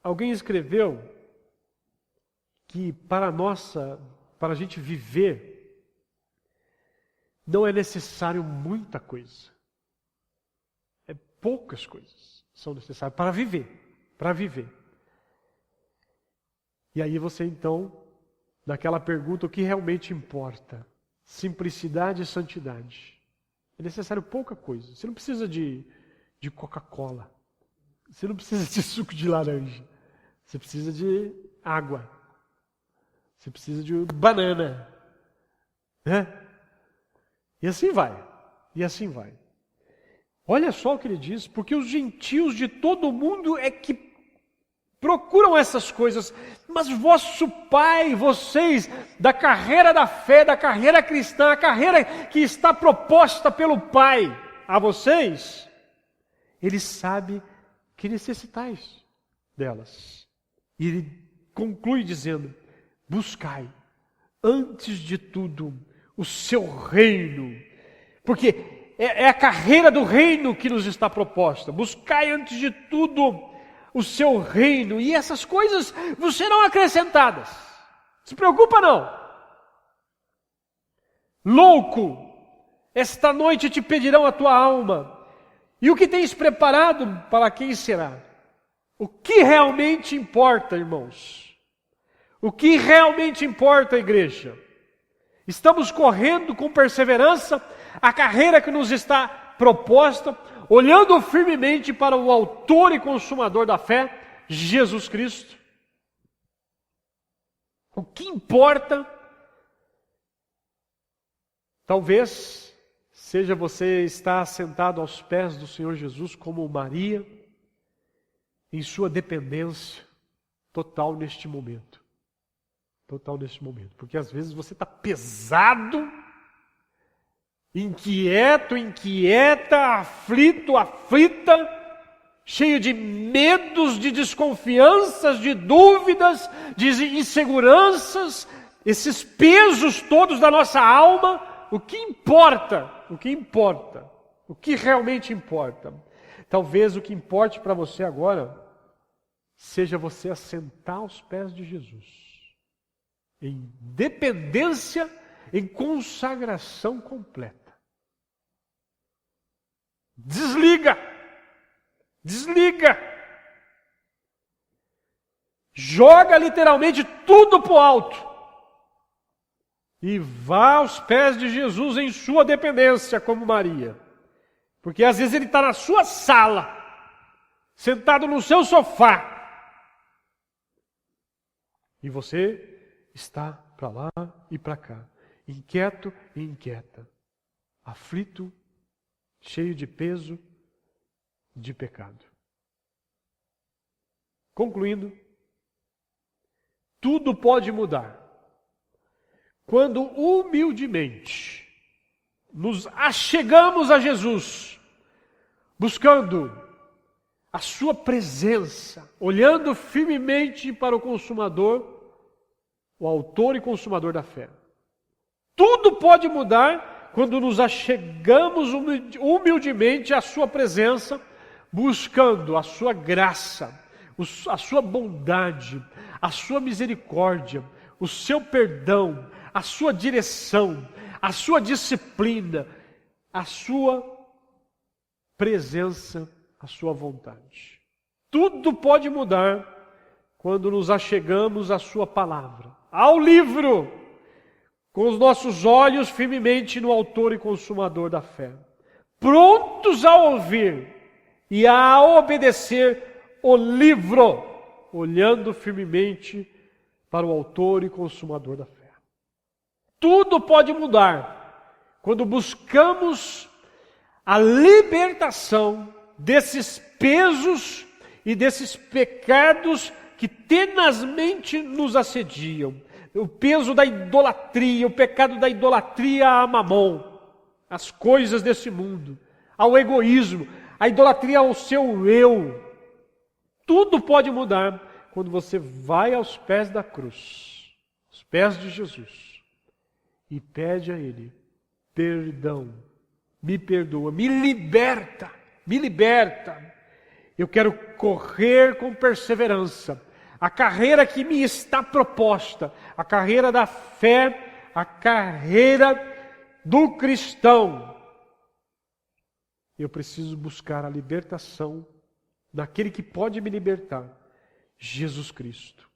Alguém escreveu que para a gente viver, não é necessário muita coisa. É poucas coisas são necessárias para viver. E aí você então, naquela pergunta, o que realmente importa? Simplicidade e santidade. É necessário pouca coisa. Você não precisa de Coca-Cola. Você não precisa de suco de laranja. Você precisa de água. Você precisa de banana. Né? E assim vai. E assim vai. Olha só o que ele diz. Porque os gentios de todo o mundo é que procuram essas coisas, mas vosso Pai, vocês, da carreira da fé, da carreira cristã, a carreira que está proposta pelo Pai a vocês, Ele sabe que necessitais delas. E Ele conclui dizendo: buscai, antes de tudo, o seu reino, porque é a carreira do reino que nos está proposta. Buscai, antes de tudo, o seu reino, e essas coisas vos serão acrescentadas. Se preocupa não. Louco, esta noite te pedirão a tua alma, e o que tens preparado, para quem será? O que realmente importa, irmãos? O que realmente importa, igreja? Estamos correndo com perseverança a carreira que nos está proposta, olhando firmemente para o autor e consumador da fé, Jesus Cristo. O que importa, talvez, seja você estar sentado aos pés do Senhor Jesus como Maria, em sua dependência total neste momento. Total neste momento. Porque às vezes você está pesado, inquieto, inquieta, aflito, aflita, cheio de medos, de desconfianças, de dúvidas, de inseguranças, esses pesos todos da nossa alma. O que importa? O que importa? O que realmente importa? Talvez o que importe para você agora seja você assentar aos pés de Jesus, em dependência, em consagração completa. Desliga! Joga literalmente tudo para o alto e vá aos pés de Jesus em sua dependência, como Maria. Porque às vezes Ele está na sua sala, sentado no seu sofá, e você está para lá e para cá, inquieto e inquieta, aflito, cheio de peso, de pecado. Concluindo, tudo pode mudar quando humildemente nos achegamos a Jesus, buscando a sua presença, olhando firmemente para o Consumador, o autor e consumador da fé. Tudo pode mudar quando nos achegamos humildemente à sua presença, buscando a sua graça, a sua bondade, a sua misericórdia, o seu perdão, a sua direção, a sua disciplina, a sua presença, a sua vontade. Tudo pode mudar quando nos achegamos à sua palavra, ao livro, com os nossos olhos firmemente no autor e consumador da fé, prontos a ouvir e a obedecer o livro, olhando firmemente para o autor e consumador da fé. Tudo pode mudar quando buscamos a libertação desses pesos e desses pecados que tenazmente nos assediam. O peso da idolatria, o pecado da idolatria a Mamon, as coisas desse mundo, ao egoísmo, a idolatria ao seu eu. Tudo pode mudar quando você vai aos pés da cruz, aos pés de Jesus, e pede a Ele perdão, me perdoa, me liberta, me liberta. Eu quero correr com perseverança a carreira que me está proposta, a carreira da fé, a carreira do cristão. Eu preciso buscar a libertação daquele que pode me libertar, Jesus Cristo.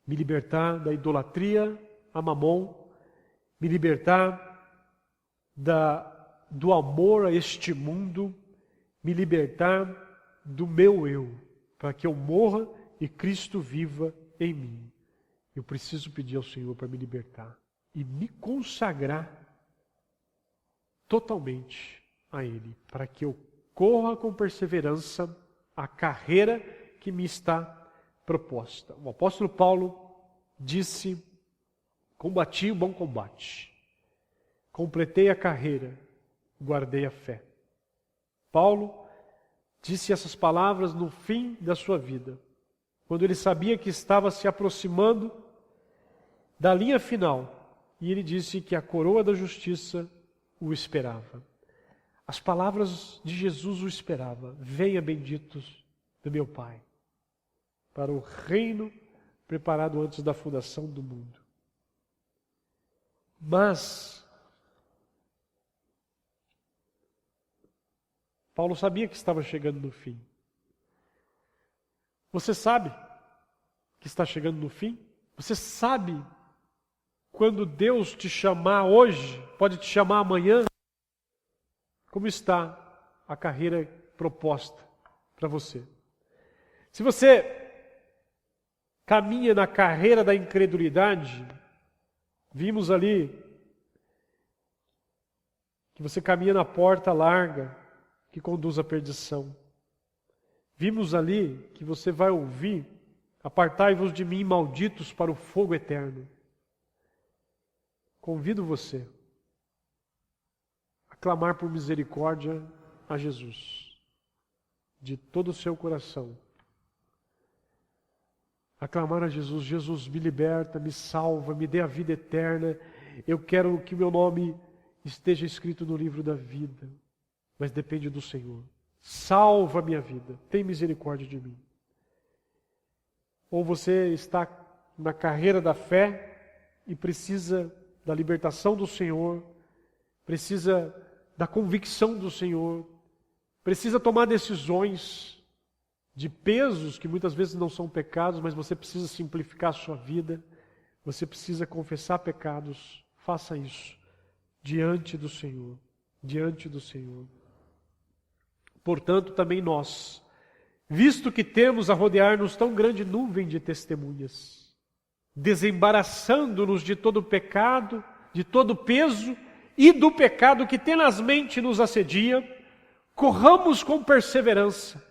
Me libertar da idolatria a Mamon, me libertar do amor a este mundo, me libertar do meu eu, para que eu morra e Cristo viva em mim. Eu preciso pedir ao Senhor para me libertar e me consagrar totalmente a Ele, para que eu corra com perseverança a carreira que me está proposta. O apóstolo Paulo disse: combati o bom combate, completei a carreira, guardei a fé. Paulo disse essas palavras no fim da sua vida, quando ele sabia que estava se aproximando da linha final, e ele disse que a coroa da justiça o esperava. As palavras de Jesus o esperava: venha, benditos do meu Pai, para o reino preparado antes da fundação do mundo. Mas Paulo sabia que estava chegando no fim. Você sabe que está chegando no fim? Você sabe quando Deus te chamar hoje, pode te chamar amanhã? Como está a carreira proposta para você? Se você caminha na carreira da incredulidade, vimos ali que você caminha na porta larga que conduz à perdição. Vimos ali que você vai ouvir: apartai-vos de mim, malditos, para o fogo eterno. Convido você a clamar por misericórdia a Jesus, de todo o seu coração. A clamar a Jesus: Jesus, me liberta, me salva, me dê a vida eterna. Eu quero que meu nome esteja escrito no livro da vida, mas depende do Senhor. Salva a minha vida, tem misericórdia de mim. Ou você está na carreira da fé e precisa da libertação do Senhor, precisa da convicção do Senhor, precisa tomar decisões de pesos que muitas vezes não são pecados, mas você precisa simplificar a sua vida, você precisa confessar pecados. Faça isso diante do Senhor, diante do Senhor. Portanto, também nós, visto que temos a rodear-nos tão grande nuvem de testemunhas, desembaraçando-nos de todo pecado, de todo peso e do pecado que tenazmente nos assedia, corramos com perseverança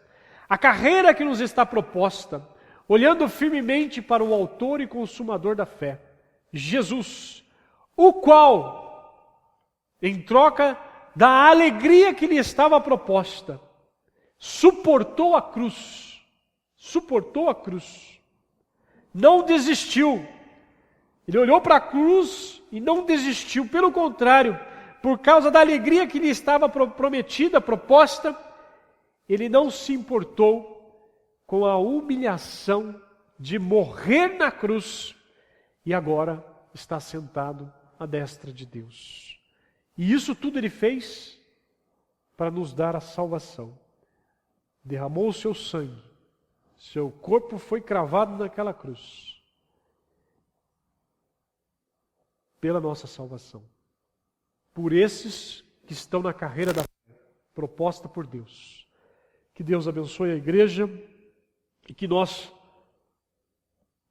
a carreira que nos está proposta, olhando firmemente para o autor e consumador da fé, Jesus, o qual, em troca da alegria que lhe estava proposta, suportou a cruz, não desistiu. Ele olhou para a cruz e não desistiu, pelo contrário, por causa da alegria que lhe estava prometida, proposta, ele não se importou com a humilhação de morrer na cruz e agora está sentado à destra de Deus. E isso tudo ele fez para nos dar a salvação. Derramou o seu sangue, seu corpo foi cravado naquela cruz, pela nossa salvação. Por esses que estão na carreira da fé, proposta por Deus. Que Deus abençoe a igreja e que nós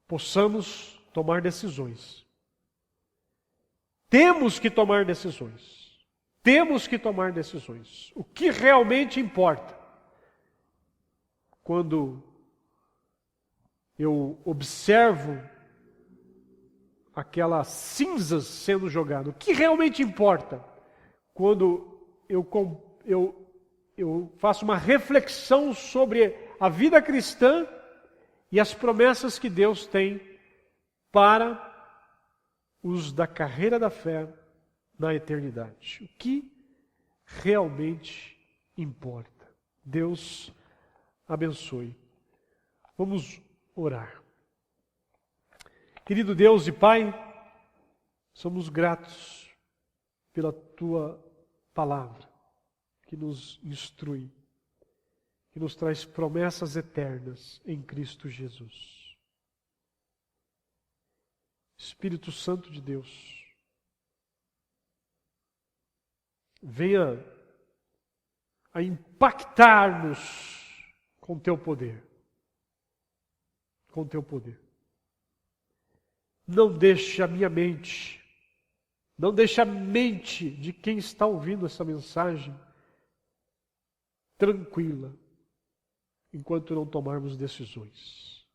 possamos tomar decisões. Temos que tomar decisões. Temos que tomar decisões. O que realmente importa? Quando eu observo aquelas cinzas sendo jogadas, o que realmente importa? Quando eu faço uma reflexão sobre a vida cristã e as promessas que Deus tem para os da carreira da fé na eternidade. O que realmente importa? Deus abençoe. Vamos orar. Querido Deus e Pai, somos gratos pela Tua palavra, que nos instrui, que nos traz promessas eternas em Cristo Jesus. Espírito Santo de Deus, venha a impactar-nos com Teu poder. Com Teu poder. Não deixe a minha mente, não deixe a mente de quem está ouvindo essa mensagem tranquila, enquanto não tomarmos decisões.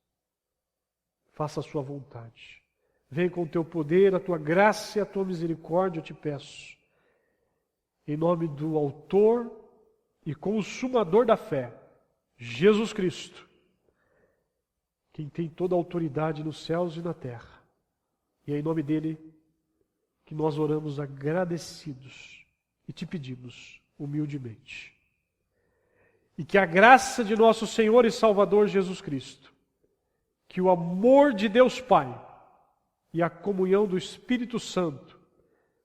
Faça a sua vontade. Vem com o Teu poder, a Tua graça e a Tua misericórdia, eu te peço. Em nome do Autor e Consumador da fé, Jesus Cristo, quem tem toda a autoridade nos céus e na terra. E é em nome dele que nós oramos agradecidos e te pedimos humildemente. E que a graça de nosso Senhor e Salvador Jesus Cristo, que o amor de Deus Pai e a comunhão do Espírito Santo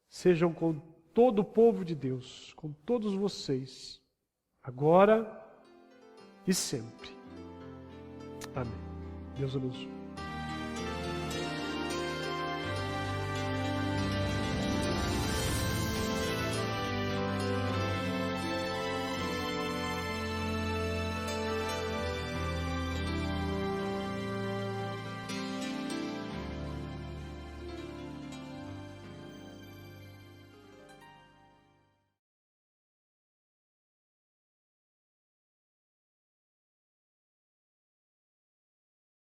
sejam com todo o povo de Deus, com todos vocês, agora e sempre. Amém. Deus abençoe.